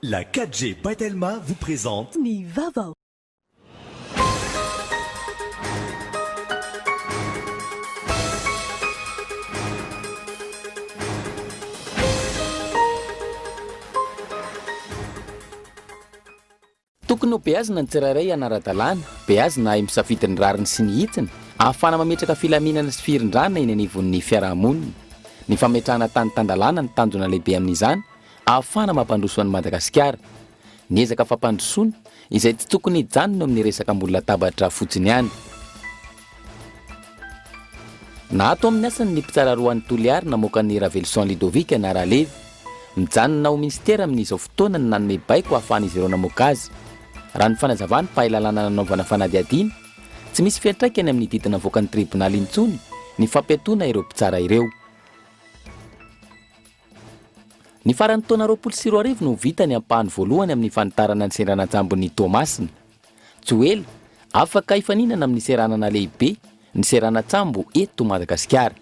La 4G Batelma vous présente Ni Vavao. Tokony ho beazina ny tsirairay anara-dalàna, beazina ay misafidy ny rariny sy ny hitsiny, ahafana mametraka filaminana sy firindrana eny anivon'ny fiarahamonina. Ny fametrahana tany-tandalàna ny tanjona lehibe amin'izany, ahafana mampandroso an'i Madagasikara. Ny ezaka fampandrosoana izay tsy tokony hijanona amin'ny resaka ambony latabatra fotsiny ihany. Nahato amin'ny asany ny mpitsara roan'ny Toliary namoaka ny Ravelson Lidovika na Ralevy. Mijanona ao ministera amin'izao fotoana ny nanome baiko ahafahan'izy ireo namoaka azy. Raha ny fanazavany pahalalàna nanaovana fanadihadiana, tsy misy fiantraikany amin'ny didina avoakan'ny tribonaly intsony ny fampiatoana ireo mpitsara ireo. Ny faran'ny taona 2024 no vita ny ampahany voalohany amin'ny fanitarana ny seranajambon'ny Tomasina. Tsy ho ela, afaka hifaninana amin'ny seranana lehibe ny seranajambo eto Madagasikara.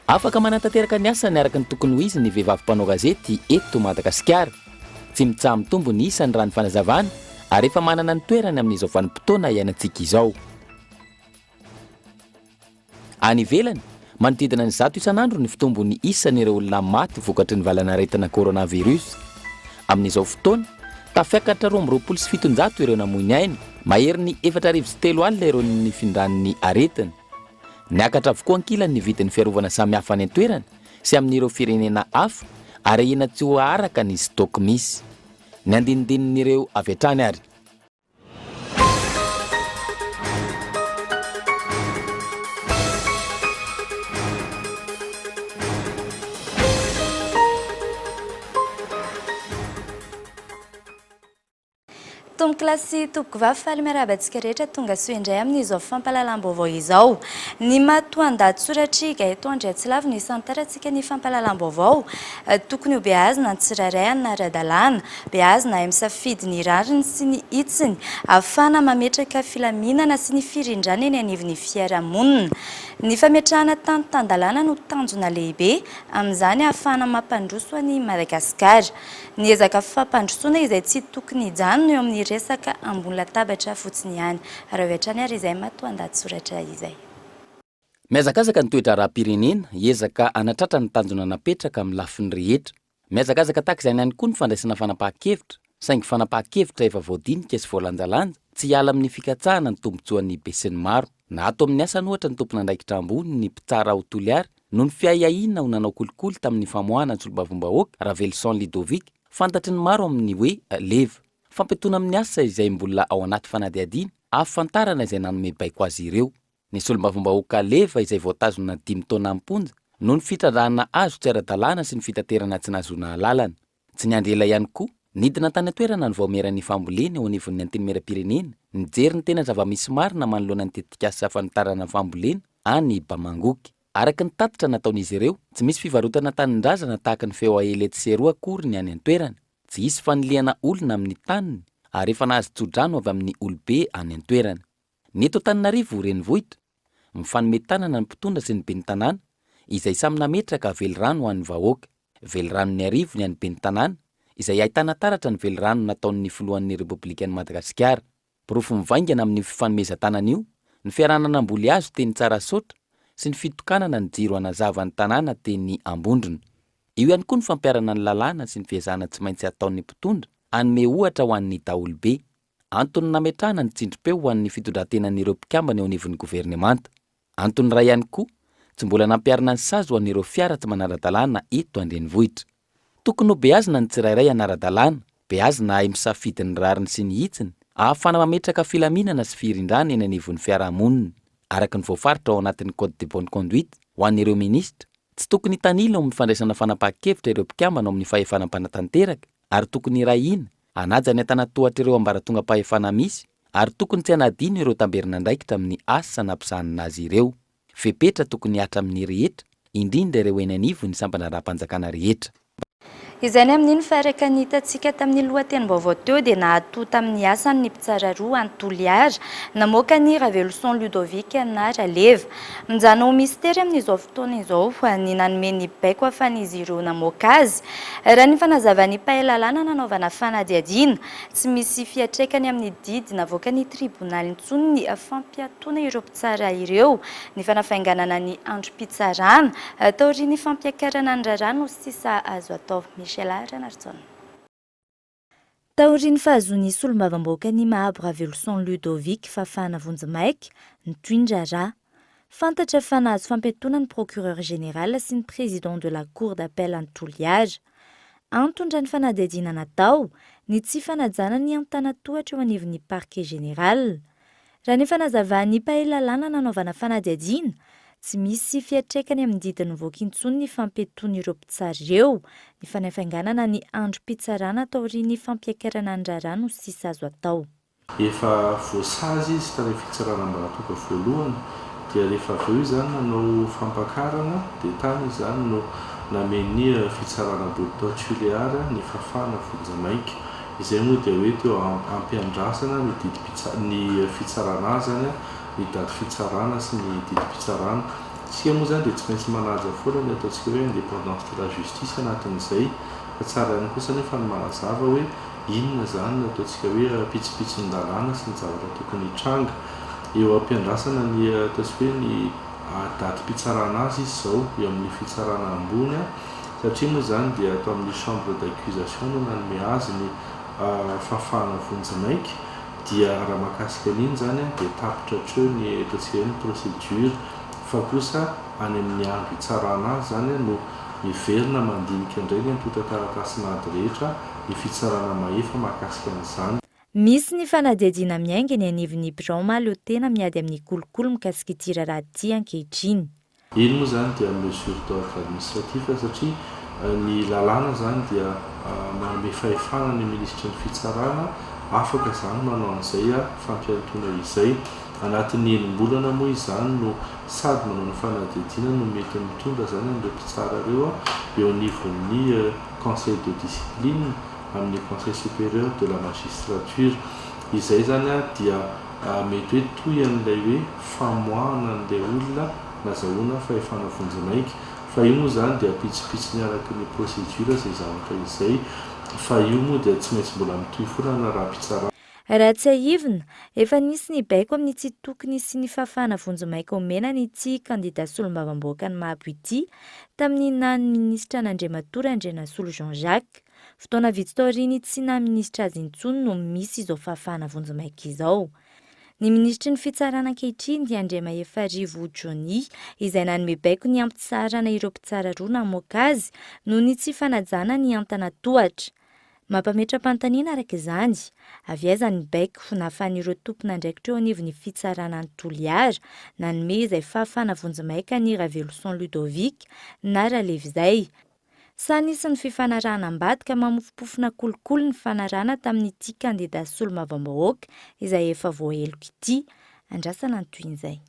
Afaka manantanteraka ny asany araka ny tokony ho izy ny vehivavy mpanao gazety eto Madagasikara. Tsy mitsaha mitombo ny isany raha ny fanazavana ary efa manana ny toerany amin'izao vanim-potoana iainantsika izao. Any ivelany, manodidina ny 100 isan'andro ny fitombon'ny isan'ireo olona maty vokatry ny valanaretina coronavirus. Amin'izao fotoana, tafiakatra 27 ireo namoy ainy, mahery ny 403 alina ireo ny findran'ny aretina. Niakatra avokoa ankilany ny vidin'ny fiarovana samihafa any an-toerana sy amin'ireo firenena hafa ary ahina tsy ho araka ny stock misy. Ny andinindin'ireo avy hatrany ary. Klasy tokovavy faly miarabantsika rehetra tonga soa indray amin'izao fampahalalam-baovao izao. Ny matoan-daty soratrika eto Andriatsilava no isantarantsika ny fampahalalam-baovao. Tokony ho beazina ny tsirairay anara-dalàna, beazina ay misafidy ny rariny sy ny hitsiny, ahafana mametraka filaminana sy ny firindrana eny anivon'ny fiarahamonina. Ny fametrahana tany-tandalàna no tanjona lehibe, amin'izany ahafana mampandroso an'i Madagasikara. Ny ezaka fampandrosoana izay tsy tokony hijanona eo amin'ny resaka ambony latabatra fotsiny ihany. Raha hatrany ary izay matoan-daty soratra izay. Miazakazaka ny toetra raha-pirenena, hiezaka anatratra ny tanjona napetraka amin'ny lafiny rehetra. Miazakazaka tahaka izany ihany koa ny fandraisana fanapahan-kevitra, saingy fanapahan-kevitra efa voadinika sy voalanjalanja, tsy hiala amin'ny fikatsahana ny tombotsoan'ny be sy ny maro. Nahato amin'ny asany ohatra ny tompon'andraikitra ambony ny mpitsara ao Toliary no ny fiahiahina ho nanao kolikoly tamin'ny famoahana ny solobavambahoaka Ravelson Lidovika, fantatry ny maro amin'ny hoe leva. Fampitoana amin'ny asa izay mbola ao anaty fanadihadiana, ahafantarana izay nanome baiko azy ireo. Ny solobavambahoaka leva izay voatazona 5 taona amponja no ny fitrandrahana azo tsy ara-dalàna sy ny fitaterana tsy nazona lalana. Tsy niandrela ihany koa, nidina tany an-toerana ny vaomeran'ny fambolena eo anivon'ny antenimieram-pirenena, nijery ny tena zava-misy marina manoloana ny tetikasa fanitarana fambolena any Bamangoky. Araka ny tatitra nataon'izy ireo, tsy misy fivarotana tanindrazana tahaka ny feo aheletsy seroa akory ny any an-toerana. Tsy hisy faniliana olona amin'ny taniny ary efa nahazo tsodrano avy amin'ny olobe any an-toerana. Ny eto Antananarivo renivohitra, mifanome tanana ny mpitondra sy ny ben'ny tanàna izay samy nametraka velirano ho an'ny vahoaka. Velirano ny arivo ny an'ny ben'ny tanàna izay ahitana taratra ny velirano nataon'ny filohan'ny Repoblikan'i Madagasikara. Porofo mivaingana amin'ny fifanomezan-tanana io, ny fiarahanana amboly azo teny Tsarasotra sy ny fitokanana ny jiro anazava ny tanàna teny Ambondrona. Io ihany koa ny fampiarana ny lalàna sy ny fiezahana tsy maintsy ataon'ny mpitondra anome ohatra ho an'ny daholobe. Antony nametrahana ny tsindrim-peo ho an'ny fitondrantenan'ireo mpikambana eo anivon'ny governemanta. Antony ray ihany koa, tsy mbola nampiarana ny sazy ho an'ireo fiara tsy manara-dalàna eto andrenivohitra. Tokony ho beazina ny tsirairay anara-dalàna, beazina ay misafidy ny rariny sy ny hitsiny, ahafana mametraka filaminana sy firindrana eny anivon'ny fiarahamonina. Araka ny voafaritra ao anatin'ny code de bonne conduite ho an'ireo minisitra, tsy tokony tanila amin'ny fandraisana fanapahan-kevitra ireo mpikambana amin'ny fahefana mpanatanteraka, ary tokony irahina anaja ny antanatohatra ireo ambaratonga pahefana misy, ary tokony tsy anadino ireo tamberinandraikitra amin'ny asa nampisahanana azy ireo. Fepetra tokony hatra amin'ny rehetra, indrindra ireo eny anivon'ny sampana raha-mpanjakana rehetra. izay ny amin'iny faraka ny hitantsika tamin'ny lohatenim-baovao teo dia nahatota amin'ny asany ny mpitsara roa Antoliara namoaka ny Révolution Ludovique na Raleva. Minjana ho mistera amin'izao fotoana izao ny nanome ny baiko afan'izy ireo namoaka azy. Raha ny fanazavany pahelalana nanaovana fanadihadiana tsy misy fiatraikany amin'ny didy navoaka ny tribonaly intsony ny fampiatoana ireo mpitsara ireo ny fanafainganana ny androm-pitsarana taorian'ny fampiakarana ny rarano sisa azo atao. Taorian'ny fahazoan'ny solombavamboaka ny mahabo Révolution Ludovique fafana vonjimaika nitoin-drara. Fantatra fa nahazo fampiatoana ny procureur général sy ny président de la cour d'appel Antoliara. Antondra ny fanadihadiana natao ny tsy fanajana ny antanatohatra eo anivon'ny parquet général. Raha ny fanazavany pahelalana nanaovana fanadihadiana tsy misy fiatraikany amin'ny didiny voaka intsony ny fampiatoana ireo mpitsara ireo ny fanafainganana ny androm-pitsarana taorian'ny fampiakarana ny rarano sisa azo atao. Efa voasazy izy tany fitsaranam-baratoka voalohany dia rehefa avy eo izany nanao fampakarana dia tany izany no nameny fitsarana boditao Tuléara ny fafana vonjamaika. Izay moa dia hoe teo ampiandrasana ny fitsarana zany ny daty fitsarana sy ny didy fitsarana. Tsika moa zany dia tsy maintsy manaja foana ny ataontsika hoe indépendance de la justice anatin'izay fa tsara ihany kosa nefa ny manazava hoe inona zany no ataontsika hoe pitsopitson-dalàna sy ny zavatra tokony hitranga. Eo ampiandrasana ny ataontsika hoe ny daty fitsarana azy izy izao eo amin'ny fitsarana ambony satria moa zany dia atao amin'ny chambre d'accusation no nanome azy ny fafana vonjimaika. Dia raha mahakasika an'iny zany dia tapitra hatreo ny ataontsika hoe ny procédure fa kosa any amin'ny andro hitsarana azy zany no miverina mandinika indray ny antota-taratasy rehetra ny fitsarana mahefa mahakasika an'izany. Misy ny fanadihadiana miainga ny anivon'ny Braoma leo tena miady amin'ny kolokolo mikasika ity raharaha ankehitriny. Iny moa zany dia mesure d'ordre administratif satria ny lalàna zany dia manome fahefana ny ministra ny fitsarana afaka zany manao an'izay fampiantona izay anatin'ny enim-bolana moa izany no sady manao ny fanadihadiana no mety mitondra zany amin'ireo mpitsara ireo eo anivon'ny conseil de discipline amin'ny conseil supérieur de la magistrature. Izay zany dia mety hoe toy an'ilay hoe famoahana an'ilay olona nazahoana fahefana vonjimaika fa io moa zany dia pitsopitsony araka ny procédure izay zavatra izay fa io moa dia tsy maintsy mbola mitohy foana na raha mpitsara. Raha tsy ahivina, efa nisy ny baiko amin'ny tsy tokony sy ny fafana vonjimaika omena ny ity kandida solombavamboaka ny mahabo ity tamin'ny nany ministra n'Andriamatora Andrianasolo Jean-Jacques. Fotoana vitsy taoriany tsy naministra azy intsony no misy izao fafana vonjimaika izao. Ny ministry ny fitsarana ankehitriny dia Andriamaefarivo Johnny izay nanome baiko ny ampitsarana ireo mpitsara roa namoaka azy noho ny tsy fanajana ny antanatohatra. Mampametra-pantaniana araka izany, avy aiza ny baiko nahafahan'ireo tompon'andraikitra eo anivon'ny fitsarana Antoliara nanome izay fafana vonjimaika ny Révolution Ludovique na Raleva izay. Sanisy ny fifanarahana ambadika mamofopofona kolokolo ny fanarahana tamin'ity kandida solombavambahoaka izay efa voaheloko ity. Andrasana ny toy izay.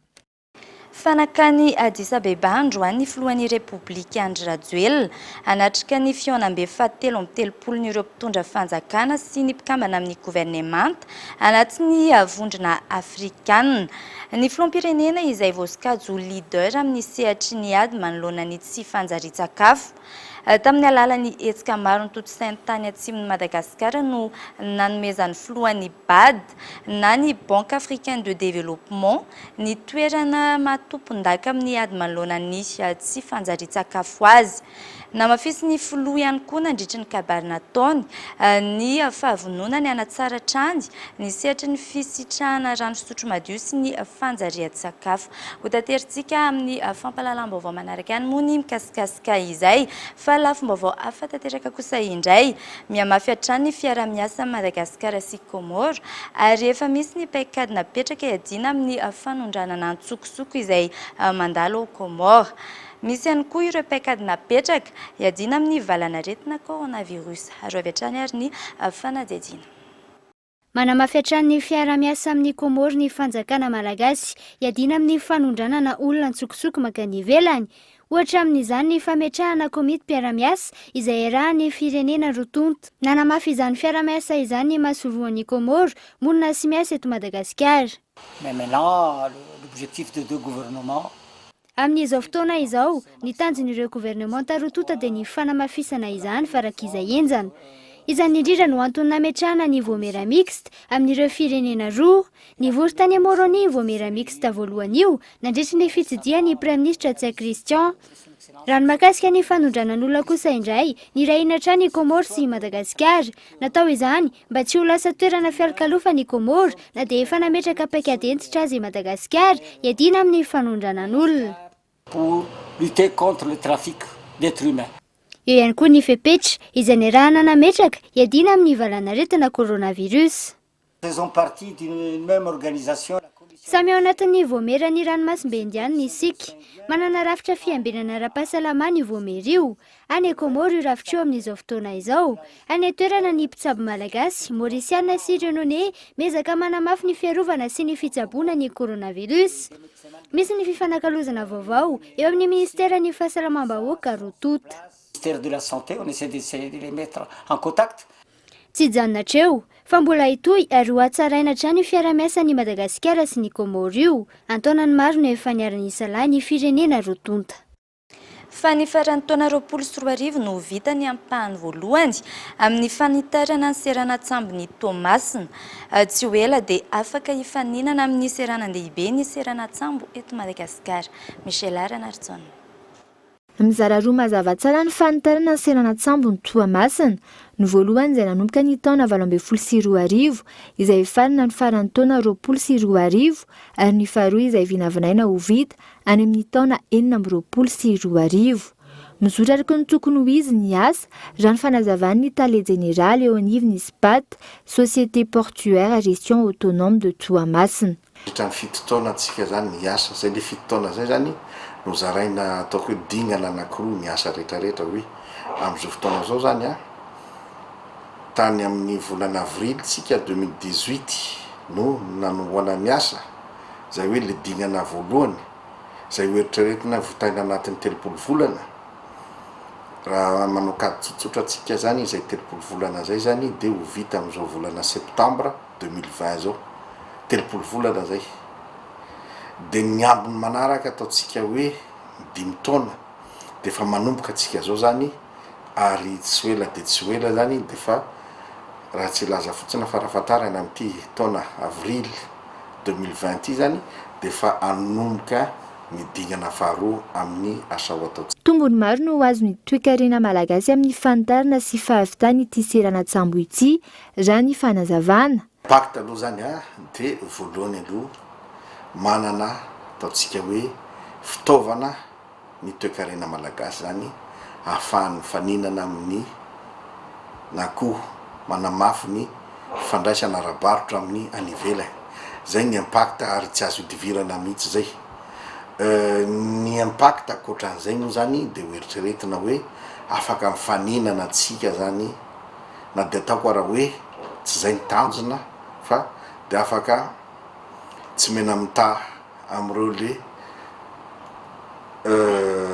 Fanakany Addis Abeba androany ny filohan'ny Repoblika Andry Rajoelina anatrika ny fionam-be fahatelo amby telopolo n'ireo mpitondra fanjakana sy ny mpikambana amin'ny gouvernemanta anatin'ny vondrona afrikanina. Ny filoham-pirenena izay voasikajo leader amin'ny sehatry ny ady manoloana ny tsy fanjarian-tsakafo. Tamin'ny alalan'ny hetsika maro ny toto-sain-tany atsimon'i Madagasikara no nanomezan'ny filohan'ny BAD na ny Banque Africaine de Développement ny toerana matompon-daka amin'ny ady manoloana ny tsy fanjarian-tsakafo azy. Namafisy ny filoha ihany koa nandritry ny kabary nataony ny fahavononany anatsara trany ny sehatry ny fisitrahana rano fisotro madio sy ny fanjarian-tsakafo. Ho tanteritsika amin'ny fampahalalam-baovao manaraka ihany moa ny mikasikasika izay fa lafim-baovao hafa tanteraka kosa indray mihamafy hatrany ny fiara-miasa Madagasikara sy Comore ary efa misy ny paikady napetraka iadina amin'ny fanondranana antsokosoko izay mandalo ao Comore. Misy ihany koa ireo paikady napetraka iadina amin'ny valanaretina coronavirus. Aro avy hatrany ary ny fanadihadiana. Manamafy hatrany ny fiara-miasa amin'ny Comore ny fanjakana malagasy iadina amin'ny fanondranana olona antsokosoko makany ivelany ohatra amin'izany ny fametrahana komity mpiara-miasa izay arahany firenena rotonta. Nanamafy izany fiara-miasa izany ny masoloan'ny Comores monina sy miasa eto Madagasikara. Mais maintenant, l'objectif de deux gouvernements. Amin'izao fotoana izao, ny tanjon'ireo gouvernemanta rotonta dia ny fanamafisana izany farak'iza enjana. Izany indrindra no antony nametrahana ny voamera mixte amin'ireo firenena roa. Nivory tany Moroni voamera mixte voalohany io nandritra ny fitsidihan'ny Prime Ministre Tsia Christian. Raha ny mahakasika ny fanondranan'olona kosa indray, ny rahina trano ny Comores sy Madagasikara. Natao izany mba tsy ho lasa toerana fialokalofa ny Comores na dia efa nametraka paikadentitra azy Madagasikara iadina amin'ny fanondranan'olona. Pour lutter contre le trafic d'êtres humains. Eo ihany koa ny fepetra izay niarahana nametraka iadina amin'ny valanaretina coronavirus. Faisons partie d'une même organisation. Samy ao anatin'ny voamera ny ranomasimbe indiana ny isika. Manana rafitra fiambinana ara-pahasalamana ny voamera io. Any Comores io rafitra io amin'izao fotoana izao. Any toerana ny mpitsabo malagasy, Mauritiana sy Reunionnais miezaka manamafy ny fiarovana sy ny fitsaboana ny coronavirus. Misy ny fifanakalozana vaovao eo amin'ny ministera ny fahasalamam-bahoaka rotonta. Ministère de la Santé, on essaie de les mettre en contact. Tsy janona treo, fa mbola itoy ary ho atsaraina trano fiara-miasa ny Madagasikara sy ny Comores io. Antonany maro no efa niarany isalahy ny firenena rotonta. Fa ny faran'ny taona 2024 no vita ny ampahany voalohany amin'ny fanitarana ny serana tsambo ny Tomasina. Tsy ho ela dia afaka hifaninana amin'ny seranandehibe ny serana tsambo eto Madagasikara. Michel Aranartsona. Mizara roa mazava tsara ny fanitarana ny seranatsambo ny Toamasina. Ny voalohany izay nanomboka ny taona 2024 izay farina ny faran'ny taona 2024 ary ny faharoa izay vinavinaina ho vita any amin'ny taona 2024. Mizotra araka ny tokony ho izy ny asa raha ny fanazavan'ny Tale Général eo anivon'ny SPAT, Société Portuaire à Gestion Autonome de Toamasina. Ny fito taona antsika zany ny asa, zay le fito taona zay zany no zaraina ataoko hoe dingana anankiroa ny asa rehetrarehetra hoe amin'izao fotoana zao zany tany amin'ny volana avrily tsika 2018 no nanoana miasa zay hoe le dingana voalohany zay oeritreretina votaina anatin'ny 30 volana. Raha manokady tsotsotra tsika zany zay 30 volana zay zany dia ho vita amin'izao volana septambra 2020 zao 30 volana zay. Dia ny ambiny manaraka ataotsika hoe 5 taona dia fa manomboka atsika zao zany ary tsy ela dia tsy ela zany dia fa raha tsy laza fotsiny farafatarana amin'ity taona avril 2020 zany dia fa anomboka ny dingana faharoa amin'ny asa ho atao. Tombony maro no azony toe-karena malagasy amin'ny fanitarana sy fahavitany ity seranatsambo ity raha ny fanazavana. Pacte aloha zany dia voalohany aloha manana ataotsika hoe fitaovana ny toe-karena malagasy zany ahafahany faninana amin'ny na koa manamafy ny fandraisana ara-barotra amin'ny anivelany. Zay ny impact ary tsy azo idivirana mihitsy zay. Ny impact akoatran'izay moa zany dia oeritreretina hoe afaka mifaninana atsika zany na dia ataoko raha hoe tsy zay ny tanjona fa dia afaka tsy mena mitaha amin'ireo le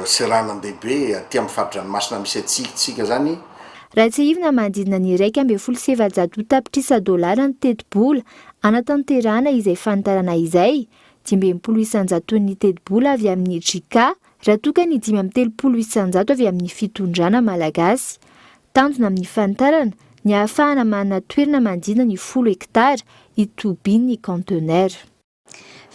seranandehibe aty amin'ny faritra ranomasina misy atsika zany. Raha tsy ivona manodidina ny 1,700 tapitrisa dolara ny teti-bola anatanterahana izay fanitarana izay, 5,800 ny teti-bola avy amin'ny JICA, raha toka ny 5,300 avy amin'ny fitondrana malagasy. Tanjona amin'ny fanitarana ny ahafahana manana toerana manodidina ny 10 hektara itobiny ny conteneur.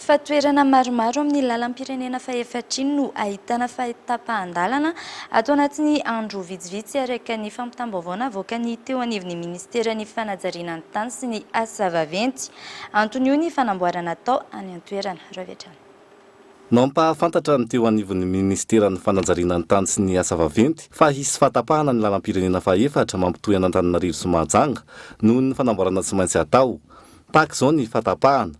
Fa toerana maromaro amin'ny lalam-pirenena fahefatriny no ahitana fahitapahan-dalana atao anatin'ny andro vitsivitsy araka ny fampitam-baovao avoaka ny teo anivon'ny ministera ny fanajariana ny tany sy ny asa vaventy. Antony io ny fanamboarana atao any an-toerana. Ravetrana. Nampahafantatra ny teo anivon'ny ministera ny fanajariana ny tany sy ny asa vaventy fa hisy fahatapahana ny lalam-pirenena fahefatra mampitohy an'Antananarivo sy Mahajanga noho ny fanamboarana tsy maintsy atao. Tahaka izao ny fahatapahana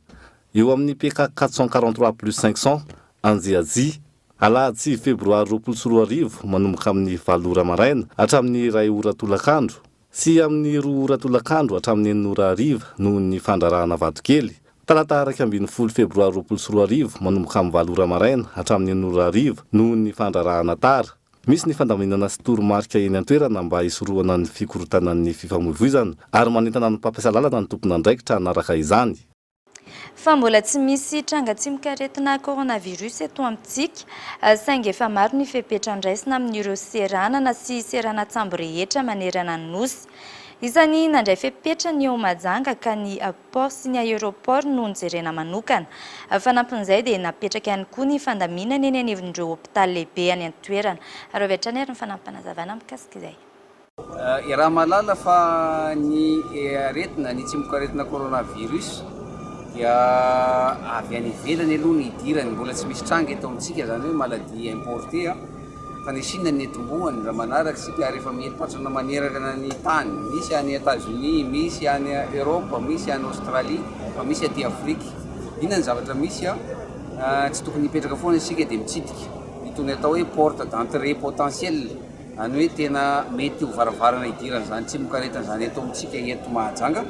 eo amin'ny PK 443+500 Anjiaji alahady febroary 24 manomboka amin'ny 7 ora maraina hatramin'ny 2 ora tolakandro sy amin'ny 2 ora tolakandro hatramin'ny 9 ora hariva noho ny fandrarahana vatokely. talata 20 febroary 2024 manomboka amin'ny 7 ora maraina hatramin'ny 9 ora hariva noho ny fandrarahana tara. Misy ny fandaminana sy toromarika eny an-toerana mba hisorohana ny fikorotanan'ny fifamoivoizana ary manentana ny mpampiasa lalana ny tompon'andraikitra hanaraka izany. Fa mbola tsy misy trangatsian-karetina coronavirus eto amintsika saingy efa maro ny fepetra-ndraisina amin'ireo seranana sy seranatsambo rehetra manerana ny nosy. Isany nandray fepetra ny eo Majanga ka ny port sy ny aéroport no nijerena manokana. Fanampin'izay dia napetraka ihany koa ny fandaminana eny anivon'ireo hôpitaly lehibe any an-toerana. Ary avy hatrany ary ny fanampinazavana mikasika izay. Raha malala fa ny aretina ny tsimbokaretina coronavirus dia avy any ivelany aloha ny idirany, mbola tsy misy tranga eto amintsika zany hoe maladie importé fa ny Chine ny etombohany raha manaraka sika rehefa mieripatrana maneraka ny tany, misy any États-Unis, misy any Europe, misy any Australie, fa misy aty Afrique. Inona ny zavatra misy tsy tokony hipetraka foana isika dia mitsidika itony atao hoe porte d'entrée potentielle, any hoe tena mety ho varavarana idirana zany tsimbokaretina zany eto amintsika eto Mahajanga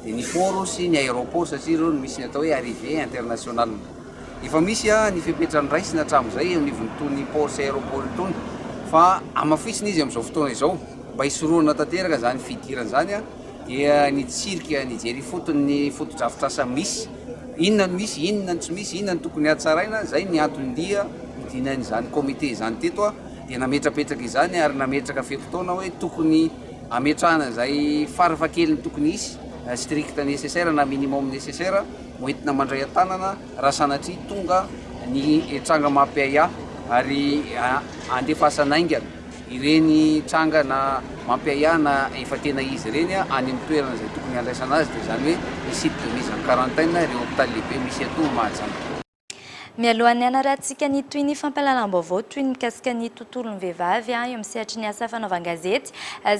dia ny port sy ny aéroport satria ireo no misy ny atao hoe arrivée internationale. Efa misy ny fepetra-ndraisina hatramin'izay eo anivon'itony port sy aéroport itony fa amafisina izy amin'izao fotoana izao mba hisoroana tanteraka zany fidirana zany dia nitsirika nijery fotony ny foto-drafitrasa misy, inona no misy, inona no tsy misy, inona no tokony hatsaraina, zay ny antony dinan'izany komite izany teto dia nametrapetraka izany ary nametraka fe-potoana hoe tokony ametrahana zay farafahakeliny tokony isy strict nécessaire na minimum nécessaire moentina mandray an-tanana raha sanatria tonga ny tranga mampiaya ary andefasana aingana ireny tranga na mampiaya na efa tena izy ireny any amin'ny toerana izay tokony handraisana azy dia zany hoe ny site de mise en quarantaine ireo hôpitaly lehibe misy ato Mahajanga. Mialohan'ny hanarantsika ny toy ny fampahalalam-baovao toy ny mikasika ny tontolon'ny vehivavy eo amin'ny sehatry ny asa fanaovan-gazety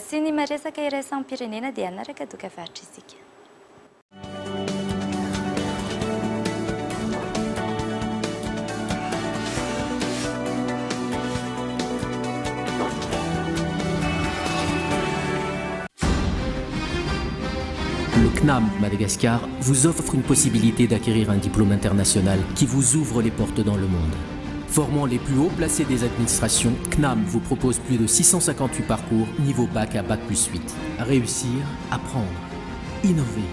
sy ny maresaka iraisam-pirenena dia hanaraka doka faritra isika. Le CNAM Madagascar vous offre une possibilité d'acquérir un diplôme international qui vous ouvre les portes dans le monde. Formant les plus hauts placés des administrations, CNAM vous propose plus de 658 parcours niveau bac à bac plus 8. Réussir, apprendre, innover.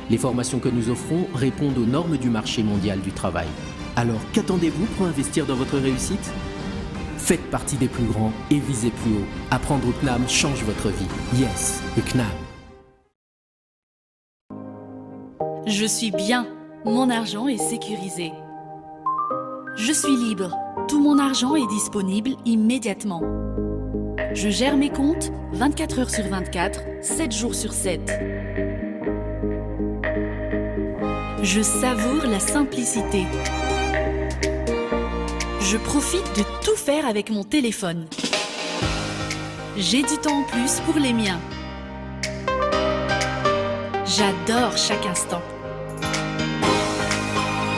Les formations que nous offrons répondent aux normes du marché mondial du travail. Alors qu'attendez-vous pour investir dans votre réussite ? Faites partie des plus grands et visez plus haut. Apprendre au CNAM change votre vie. Yes, le CNAM. Je suis bien. Mon argent est sécurisé. Je suis libre. Tout mon argent est disponible immédiatement. Je gère mes comptes 24 heures sur 24, 7 jours sur 7. Je savoure la simplicité. Je profite de tout faire avec mon téléphone. J'ai du temps en plus pour les miens. J'adore chaque instant.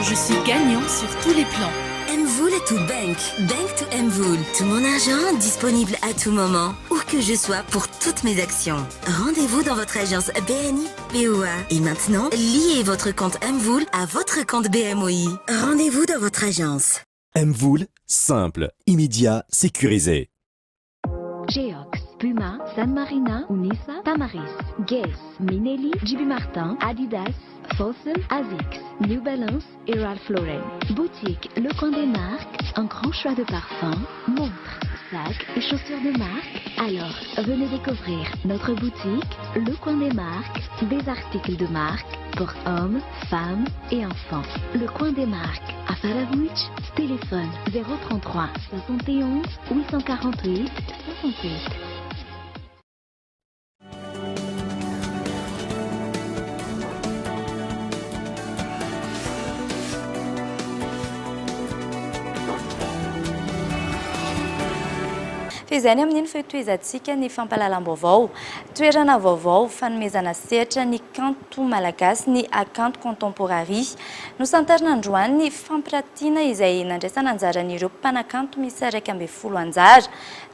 Je suis gagnant sur tous les plans. Mvoul est tout bank. Bank to Mvoul. Tout mon argent disponible à tout moment, où que je sois pour toutes mes actions. Rendez-vous dans votre agence BNI BOA. Et maintenant, liez votre compte Mvoul à votre compte BMOI. Rendez-vous dans votre agence. Mvoul, simple, immédiat, sécurisé. Geox, Puma, San Marina, Unisa, Tamaris, Guess, Minelli, JB Martin, Adidas, Fossen, Asics, New Balance et Ralph Lauren. Boutique Le Coin des Marques, un grand choix de parfums, montres, sacs et chaussures de marque. Alors, venez découvrir notre boutique Le Coin des Marques, des articles de marque pour hommes, femmes et enfants. Le Coin des Marques, à Faravouch, téléphone 033 71 848 68. Fizany amin'ny foitoizantsika ny fampahalalam-baovao, toerana vaovao fanomezana sehatra ny kanto malagasy ny akanto contemporarie. Nosantarina androany ny fampiratiana izay nandraisana anjaran'ireo mpanakanto misy 120 anjara.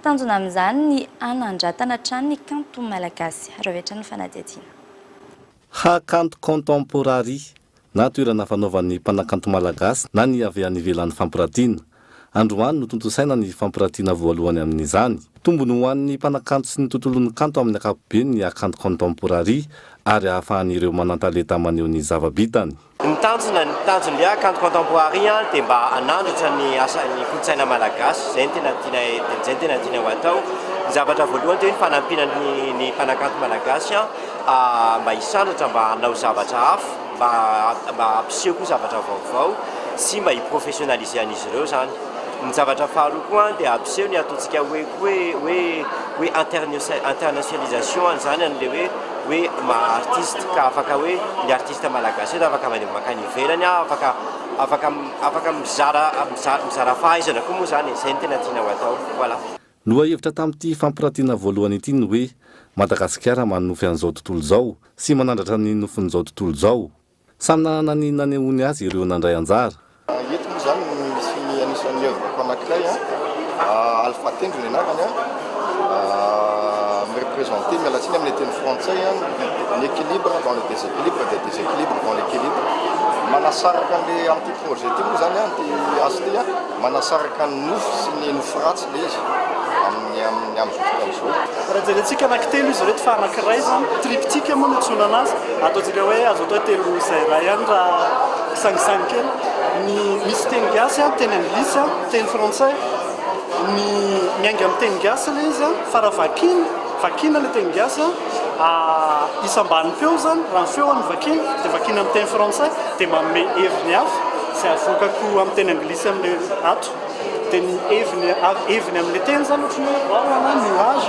Tanjona amin'izany ny anandratana trano ny kanto malagasy. Ravetra ny fanadihadiana. hakanto contemporary na toerana fanaovan'ny mpanakanto malagasy na ny avy any ivelan'ny fampiratiana. Androany no tontosaina ny fampiratiana voalohany amin'izany. Tombony ho an'ny mpanakanto sy ny tontolon'ny kanto amin'ny ankapobeny ny akanto contemporary ary ahafahan'ireo manantalenta maneho ny zava-bitany. Ny tanjon'le akanto contemporary dia mba anandratra ny asan'ny kolotsaina malagasy. Zay ny tena tiana ho atao. Ny zavatra voalohany dia ny fanampiana ny mpanakanto malagasy mba hisandratra mba hanao zavatra hafa, mba hampiseho koa zavatra vaovao sy mba hiprofessionnaliser an'izy ireo zany. Ny zavatra faharoa koa dia hampiseho ny ataontsika hoe internationalisation zany an'le hoe artiste ka afaka hoe ny artiste malagasy eto afaka mandeha makany ivelany afaka mizara fahaizana koa moa zany. Zay ny tena tiana ho atao. Voilà. Loha hevitra tamin'ity fampiratiana voalohany ity ny hoe Madagasikara manofy an'izao tontolo izao sy manandratra ny nofin'izao tontolo izao. Samy nanana ny nanehoany azy ireo nandray anjara. Eto moa zany misy anisan'ny œuvreko anankiray Alpha Tendro ny anarany représenter mialatsiny amin'ny teny frantsay l'équilibre dans le déséquilibre des déséquilibres dans l'équilibre. Manasaraka an'le amin'ity projet ity moa zany ty azy ty manasaraka ny nofo sy ny nofo ratsy le izy amin'ny am'izao. Raha jerentsika anankitelo izy reto fa anankiray zany triptyque moa no antsoina anazy. Ataontsika hoe azo atao telo izay raha ihany raha kisangisany kely. Misy teny gasy, teny anglisy, teny frantsay. Miainga amin'ny teny gasy le izy fa raha vakina le teny gasy isambany feo zany raha feo amin'ny vakina dia vakina amin'ny teny frantsay dia manome heviny hafa sy avokako amin'ny teny anglisy amin'le ato. Dia ny heviny amin'le teny zany ohatrany hoe nuage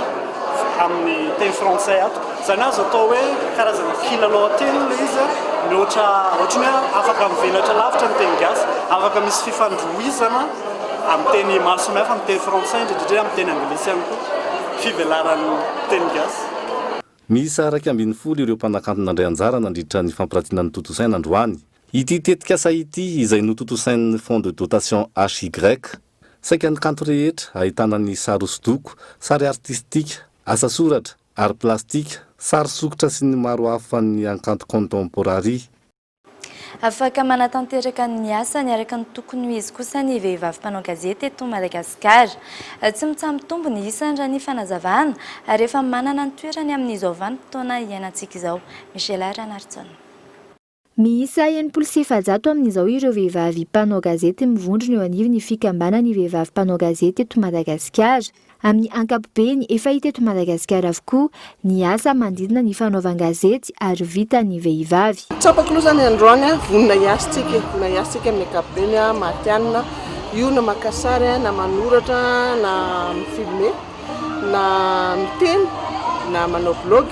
amin'ny teny frantsay ato. Zany azo atao hoe karazana kilalao-teny le izy ohatrany hoe afaka mivelatra lavitra ny teny gasy, afaka misy fifandrohizana amin'ny teny maro samihafa amin'ny teny frantsay indrindrindrindra amin'ny teny anglisy ihany koa fivelaran'ny teny gasy. Misy 140 ireo mpanakanto nandray anjara nandritra ny fampiratiana ny tontosaina androany. Ity tetika asa ity izay notontosain'ny fond de dotation HY. Saika ny kanto rehetra ahitana ny sary hosodoko, sary artistika, asa soratra, art plastika, sary sokotra sy ny maro hafa ny akanto contemporary. Afaka manatanteraka ny asa niaraka ny tokony ho izy kosa ny vehivavy mpanao gazety eto Madagasikara. Tsy mitsambitombo ny isany raha ny fanazavana rehefa manana ny toerany amin'izao vanim-potoana iainantsika izao. Michel Ranartson. Miisa 700 amin'izao ireo vehivavy mpanao gazety mivondrona eo anivony fikambana ny vehivavy mpanao gazety eto Madagasikara. Amin'ny ankapobeny efa hita eto Madagasikara avokoa ny asa mandidina ny fanaovan-gazety ary vita ny vehivavy. Tsapako aloha zany androany vonona hiasitsika amin'ny ankapobeny matianina io na makasary na manoratra na mifilme na miteny na manao blog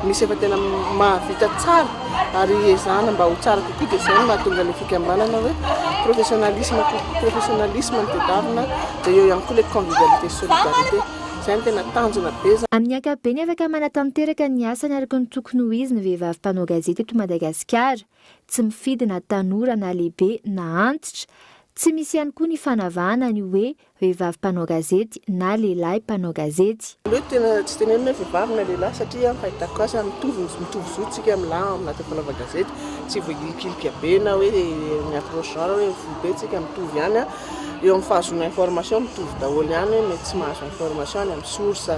misy efa tena mahavita tsara ary ezahana mba ho tsara kokoa dia zay mahatonga ny fikambanana hoe professionnalisme ny tedavina dia eo ihany koa le convivialité solidarité zay ny tena tanjona be. Amin'ny ankapobeny afaka manatanteraka ny asany araka ny tokony ho izy ny vehivavy mpanao gazety eto Madagasikara, tsy mifidy na tanora na lehibe na antitra. Tsy misy ihany koa ny fanavahana ny hoe vehivavy mpanao gazety na lehilahy mpanao gazety. Loha tena tsy tenenina hoe vehivavy na lehilahy satria fahitako azy mitovy zotsika anaty fanaova gazety tsy voahilikilika be na hoe ny approche genre hoe fobe tsika mitovy ihany. Eo amin'ny fahazona information mitovy daholo ihany mety tsy mahazo information any amin'ny source.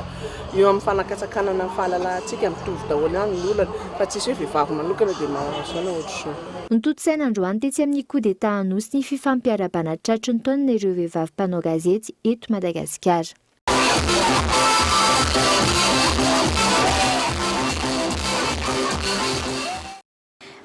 Eo amin'ny fanakatsakanana amin'ny fahalalantsika mitovy daholo ihany ny olana fa tsisy hoe vehivavy manokana dia mahazo ohatr'izao. Ny tontosaina androany tetsy amin'ny coup d'état anosy ny fifampiarabana tratry ny taona ireo vehivavy mpanao gazety eto Madagasikara.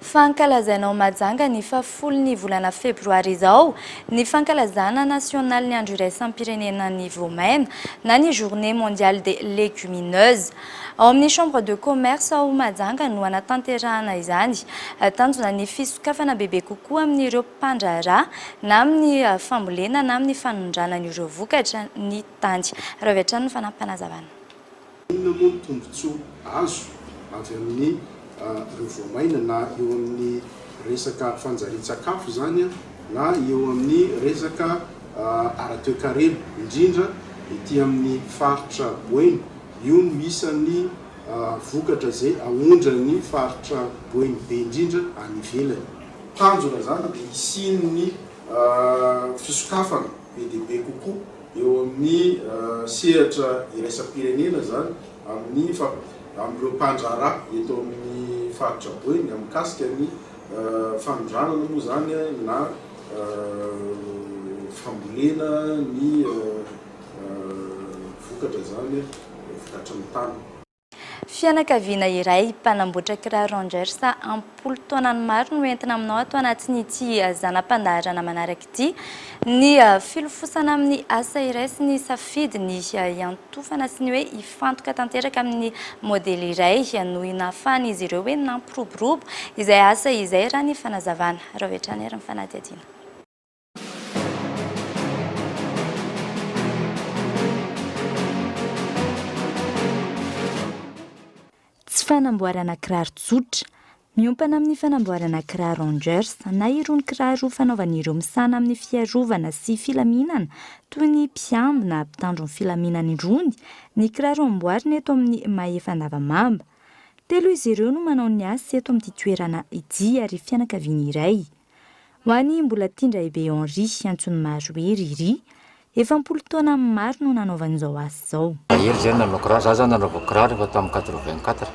Fankalazaina Mahajanga ny 10 volana febroary izao ny fankalazana nasionaly ny andro iraisam-pirenena ny voamaina na ny journée mondiale des légumineuses. Ao amin'ny chambre de commerce ao Mahajanga no anatanterahana izany. Tanjona ny fisokafana bebe kokoa amin'ireo mpandraharaha na amin'ny fambolena na amin'ny fanondrana n'ireo vokatra ny tandy. Raha avy ny fanampanazavana. Inona moa ny tombotsoa azo avy amin'ny ireo voamaina na eo amin'ny resaka fanjarian-tsakafo zany na eo amin'ny resaka ara-toekarena indrindra ety amin'ny faritra Boeny. Io no isan'ny vokatra zay aondra ny faritra boeny be indrindra any ivelany. Tanjona zany dia isin'ny fisokafana be dia be kokoa eo amin'ny sehatra iraisam-pirenena zany amin'ireo mpandraharaha eto amin'ny faritra boeny amikasika ny fanondranana moa zany na fambolena ny vokatra zany vokatra ny tany. Fianakaviana iray mpanamboatra kiraro Rangers ampolo taonany maro no entina aminao ato anatin'ity zanam-pandaharana manaraka ity. Ny filofosana amin'ny asa iray sy ny safidy ny iantofana sy ny hoe ifantoka tanteraka amin'ny modely iray no inafana izy ireo hoe nampiroborobo izay asa izay raha ny fanazavana. Raha ohatrany ary ny fanadihadiana. Tsy fanamboarana kiraro tsotra, miompana amin'ny fanamboarana kiraro Rangers na irony kiraro fanaovan'ireo misana amin'ny fiarovana sy filaminana toy ny mpiamby na mpitandro ny filaminana irony, ny kiraro amboarina eto amin'ny Mahefandavamamba. 3 izy ireo no manao ny asa eto amin'ity toerana ity ary fianakaviana iray. Ho an'ny mbola tindray be Henri antsoiny maro hoe Riri, 70 taona maro no nanaovan'izao asa izao. Mahery zay nanao kiraro, za zany nanaovako kiraro efa tamin'ny 84.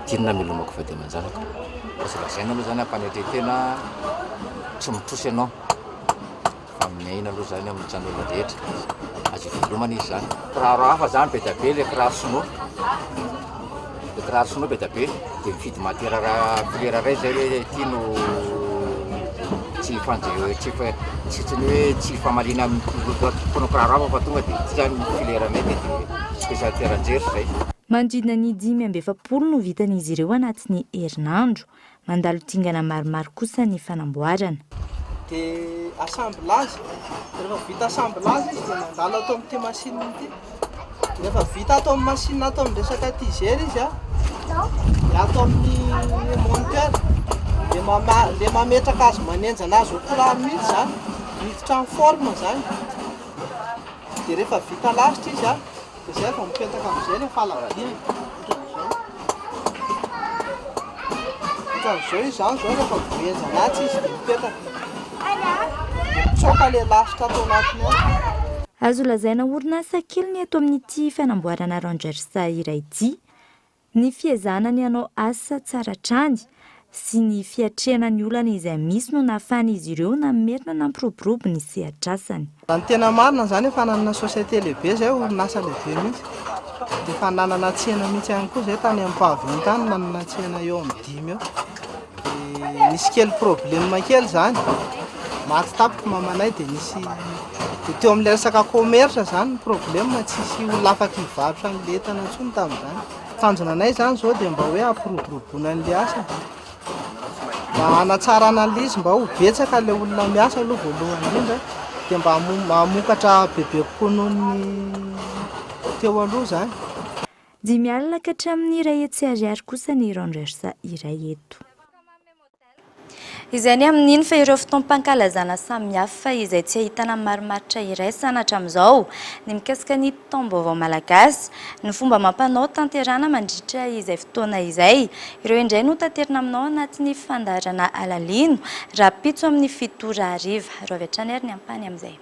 Tiana milomako fa dia manjanaka. Fa lazaina aloha zany ampanetretena tsy mitrosy ianao. Fa miaina aloha zany amin'ny janona rehetra. Azo ivelomana izy zany. Kiraro hafa zany be da be le kiraro sinoa. Le kiraro sinoa be da be dia mifidy matiera filera ray zay hoe tiano tsy famalina amin'ny kiraro hafa fa tonga dia tiany fileranay dia spesialiteranjery zay. Manodidina ny 570 no vitan'izy ireo anatin'ny herinandro. Mandalo tingana maromaro kosa ny fanamboarana. Dia assemblage, rehefa vita assemblage izy dia mandalo atao amin'ity machine ity. Rehefa vita atao amin'ny machine atao amin'ny resaka tiseur izy dia atao amin'ny monteur. Dia mametraka azy manenjana azy ho couleur mihitsy zany, miditra amin'ny forme zany. Dia rehefa vita lasitra izy dia zay vao mipetaka amin'izay ilay faladiany. Ohatran'izao izy zany zao rehefa voenjana azy izy dia mipetaka. Mitsoka ilay lasitra atao anatiny any. Azo lazaina orinasa kely ny eto amin'ity fanamboarana Rangers iray ity. Ny fiezana ny hanao asa tsara hatrany sy ny fiatrehana ny olana izay misy no nahafana izy ireo namerina nampiroborobo ny sehatrasany. Ny tena marina zany efa nanana société lehibe zay orinasa lehibe mihitsy. Dia efa nanana tsena mihitsy ihany koa zay tany amin'ny pavillon tany nanana tsena eo amin'ny 5 eo. Dia nisy kely problème kely zany. Maty tapaka mamanay dia nisy teo amin'ilay resaka commerce zany ny problème tsisy olona afaka hivarotra amin'ny entana intsony tamin'izany. Tanjona anay zany zao dia mba hoe ampiroboroboana an'ilay asa. Mba hanatsara an'ilay mba ho betsaka ilay olona miasa aloha voalohany indrindra dia mba mamokatra bebe kokoa noho ny teo aloha zany. 5 alina ka hatramin'ny 2 hetsy ariary kosa ny Rangers iray eto. Izay ny amin'iny fa ireo fotoam-pankalazana samihafa izay tsy ahitana marimaritra iray sanatra amin'izao ny mikasika ny taom-baovao malagasy, ny fomba mampanao tanterana mandritra izay fotoana izay. Ireo indray no tanterina aminao anatin'ny fandaharana alalino rapitso amin'ny 7 ariva. Raha ohatrany ary ny ampany amin'izay.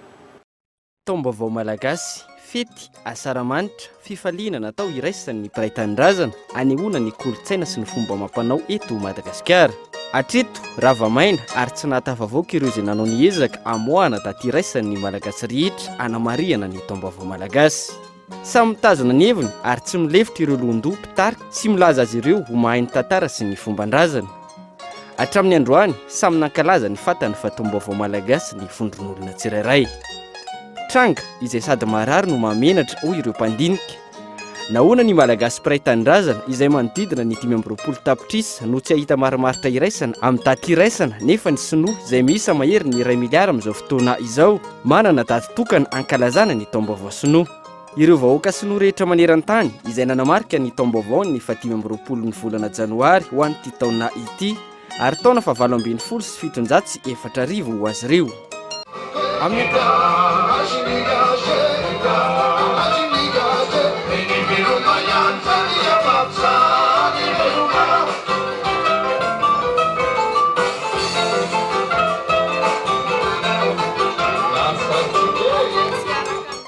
Taom-baovao malagasy, fety, asaramanitra, fifaliana natao iraisan'ny mpiray tanindrazana, anehoana ny kolontsaina sy ny fomba mampanao eto Madagasikara. Hatreto rava-maina ary tsy nahatafavoaka ireo izay nanao ny ezaka amoahana daty iraisan'ny malagasy rehetra anamariana ny taom-baovao malagasy. Samy mitazona ny heviny ary tsy milefitra ireo lohan-doha mpitarika sy milaza azy ireo ho mahay ny tantara sy ny fomban-drazana. Hatramin'ny androany samy nankalaza ny fatany fa taom-baovao malagasy ny fondron'olona tsirairay. Tranga izay sady marary no mamenatra hoy ireo mpandinika. Nahoana ny malagasy mpiray tanindrazana izay manodidina ny 520 tapitrisa no tsy ahita marimaritra iraisana amin'ny daty iraisana nefa ny sinoa izay miisa mahery ny 2 miliara amin'izao fotoana izao manana daty tokana ankalazana ny taom-baovao sinoa. Ireo vahoaka sinoa rehetra maneran-tany izay nanamarika ny taom-baovao ny 15 ny volana janoary ho an'ity taona ity ary taona fa 720 sy 704 ho azy ireo. Amin'ny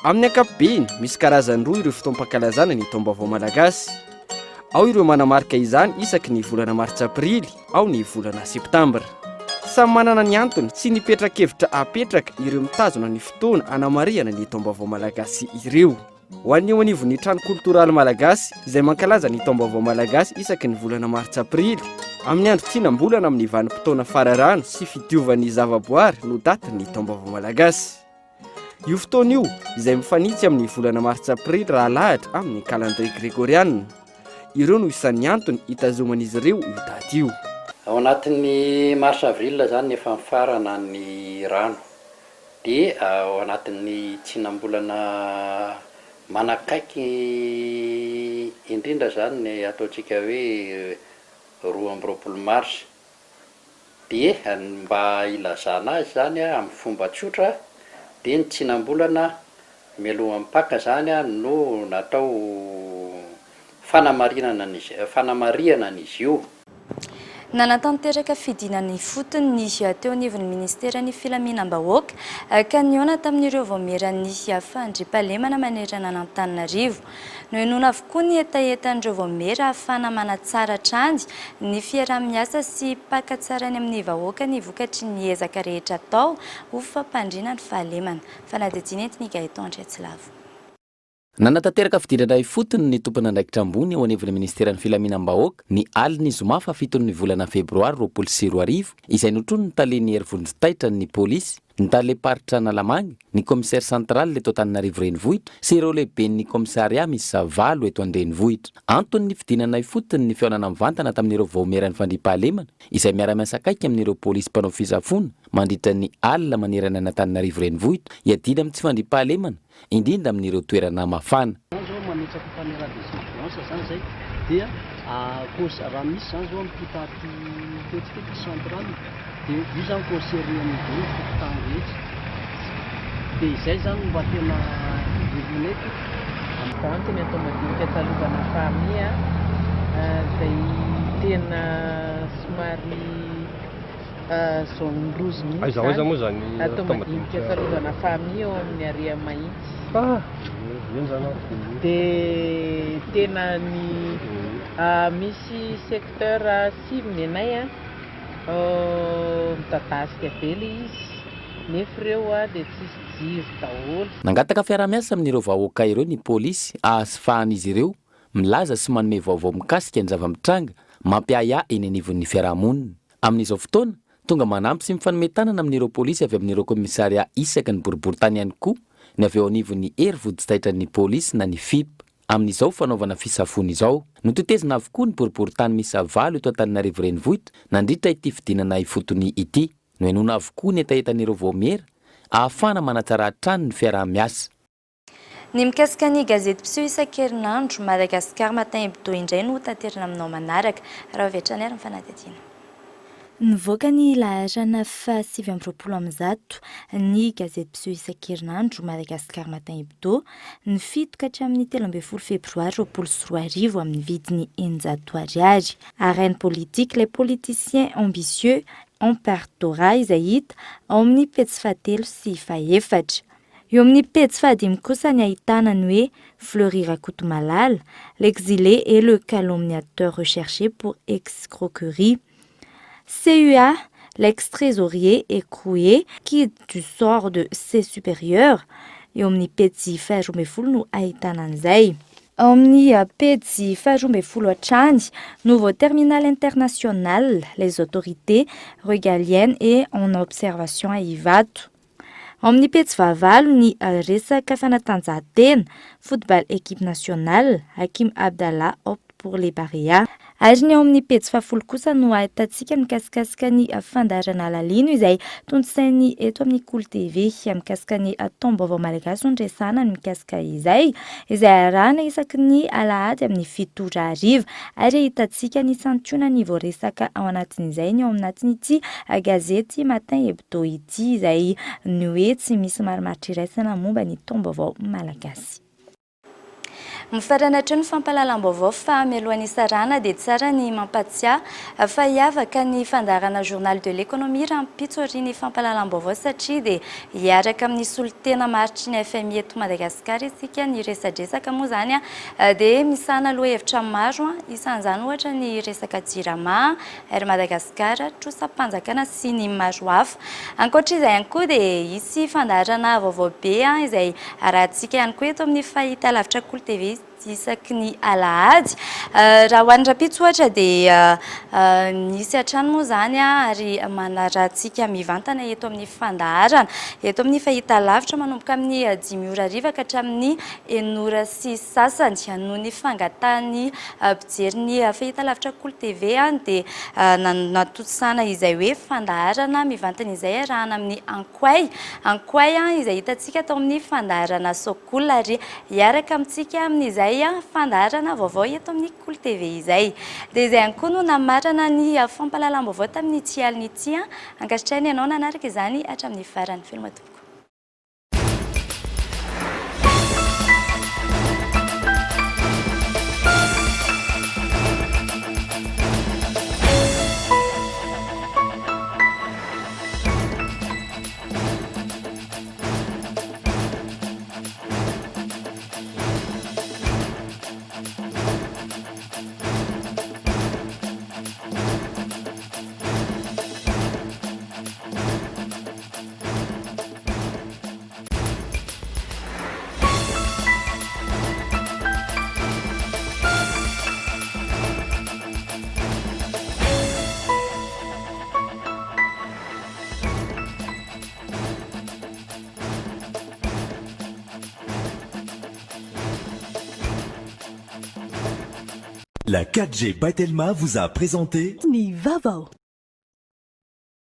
amin'ny ankapobeny misy karazany roa ireo fotoam-pankalazana ny taom-baovao malagasy. Ao ireo manamarika izany isaky ny volana martsa aprily, ao ny volana septambra. Samy manana ny antony sy ny petrakevitra apetraka ireo mitazona ny fotoana anamariana ny taom-baovao malagasy ireo. Ho an'ny eo anivon'ny trano koltoraly malagasy izay mankalaza ny taom-baovao malagasy isaky ny volana martsa aprily, amin'ny andro tsinam-bolana amin'ny vanim-potoana fararano sy fitiovan'ny zavaboary no datin'ny taom-baovao malagasy. Io fotoana io izay mifanitsy amin'ny volana martsa aprily raha lahatra amin'ny calendrier grégorianina. Ireo no isan'ny antony hitazoman'izy ireo io daty io. Ao anatin'ny mars avril zany efa mifarana ny rano, dia ao anatin'ny tsinam-bolana manakaiky indrindra zany ny ataontsika hoe 12 mars, dia mba ilazana azy zany amin'ny fomba tsotra dia ny tsinam-bolana mialoha mipaka zany no natao fanamariana an'izy io. Nanatanteraka fidinany fotony ny teo anivon'ny ministeran'ny filaminam-bahoaka ka niona tamin'ireo voamerany fandriampahalemana manerana n'Antananarivo. No inoana avokoa ny etaetan'ireo voamera ahafana manatsara trany ny fiarah-miasa sy pakatsarany amin'ny vahoaka ny vokatry ny ezaka rehetra atao ho fampandriana ny fahalemana. Fanadidina entiny Gaeton Andriatsilavo. Nanatanteraka fidirana fotony ny tompon'andraikitra ambony ao anivon'ny ministeran'ny filaminam-bahoaka ny aliny zoma fa fitony volana febroary 2024 izay notrony ny talen'ny herivondrotaitra ny polisy, ny taleparitra Analamanga, ny commissaire central eto Antananarivo renivohitra sy ireo lehiben'ny commissariat misy 9 eto an-drenivohitra. Antony ny fidinana fotony ny fihaonana mivantana tamin'ireo vaomeran'ny fandriampahalemana izay miara-miasa akaiky amin'ireo polisy mpanao fisafona mandritra ny alina manerana ny Antananarivo renivohitra hiadina amin'ny tsy fandriampahalemana indrindra amin'ireo toerana mafana. Zao manitsaka fanera de surveillance zany zay dia raha misy zany zao amin'ny pitaty petite central dia io zany concerné amin'ny tany rehetra dia izay zany mba tena devinety antony atao madinika talovana famille izay tena somary zone rouge mihitsy atao madinika talovana famille ao amin'ny area mahitsy. Dia tena ny misy secteur sivy anay midadasika be le izy nefa ireo dia tsisy jiro daholo. Nangataka fiarah-miasa amin'ireo vahoaka ireo ny polisy ahafahan'izy ireo milaza sy manome vaovao mikasika ny zava-mitranga mampiaya eny anivon'ny fiarahamonina. Amin'izao fotoana tonga manampy sy mifanometanana amin'ireo polisy avy amin'ireo commissariat isaky ny boriboritany ihany koa ny avy eo anivon'ny herivoditraitran'ny polisy na ny FIP. Amin'izao fanaovana fisafona izao notetezina avokoa ny boriboritany misy 9 eto Antananarivo renivohitra nandritra ity fidinana ifotony ity. No inoana avokoa ny etaetan'ireo voamera ahafana manatsara trano ny fiarah-miasa. Ny mikasika ny gazety mpiseho isan-kerinandro Madagascar Matin Hebdo indray no tanterana aminao manaraka raha vetrany ny fanadidina. Nivoaka ny laharana fa7 ny gazety mpiseho isan-kerinandro Madagascar Matin Hebdo ny fito ka hatramin'ny 13 febroary 2024 amin'ny vidiny 900 ariary. Arène politique, les politiciens ambitieux en perdora izay hita ao amin'ny pejy 3 sy 4. Eo amin'ny pejy 5 kosa ny ahitana ny hoe Fleury Rakotomalala, l'exilé et le calomniateur recherché pour escroquerie. CUA, l'ex-trésorier écroué qui du sort de ses supérieurs. Eo amin'ny pejy 12 no ahitana an'izay. Ao amin'ny pejy 12 hatrany, nouveau terminal international, les autorités régaliennes et en observation à Ivato. Ao amin'ny pejy 20 ny resaka fanatanjahantena, football équipe nationale, Hakim Abdallah opte pour les Barea. Ary ny ao amin'ny pejy 10 kosa no ahitantsika mikasikasika ny fandaharana lalino izay tontosainy eto amin'ny Cool TV mikasika ny taom-baovao malagasy nodresana ny mikasika izay arahana isaky ny alahady amin'ny 7:00 ary ahitantsika ny santionany ny voaresaka ao anatin'izay ny ao anatin'ity gazety Matin Hebdo ity izay ny hoe tsy misy marimaritra iraisana momba ny taom-baovao malagasy. mifaranatra ny fampahalalam-baovao fa mialohan'ny isarana dia tsara ny mampatsiahy fa hiavaka ny fandarana journal de l'économie raha mpitsoriny fampahalalam-baovao satria dia hiaraka amin'ny solotena maritry ny FMI eto Madagasikara isika ny resadresaka moa zany dia misana lohahevitra maro isan'izany ohatra ny resaka jirama ary Madagasikara trosampanjakana sy ny maro hafa. Ankoatra izay ihany koa dia hisy fandarana vaovao be izay arahantsika ihany koa eto amin'ny fahita lavitra Cool TV isaky ny alahady. Raha hoan'ny rapitso ohatra dia misy hatrany moa zany ary manarahantsika mivantana eto amin'ny fandaharana eto amin'ny fahita lavitra manomboka amin'ny 5 ora ariva ka hatramin'ny 9 ora sy sasany noho ny fangatahany mpijery ny fahita lavitra Cool TV dia natosana izay hoe fandaharana mivantana izay arahana amin'ny ankoay izay hitantsika tao amin'ny fandaharana Sokola ary hiaraka amintsika amin'izay fandaharana vaovao eto amin'ny Cool TV izay. Dia izay ihany koa no namarana ny fampahalalam-baovao tamin'ny ity alina ity ankasitrahany ianao nanaraka izany hatramin'ny farany filma tompoko. La 4G by Telma vous a présenté Ni Vavo.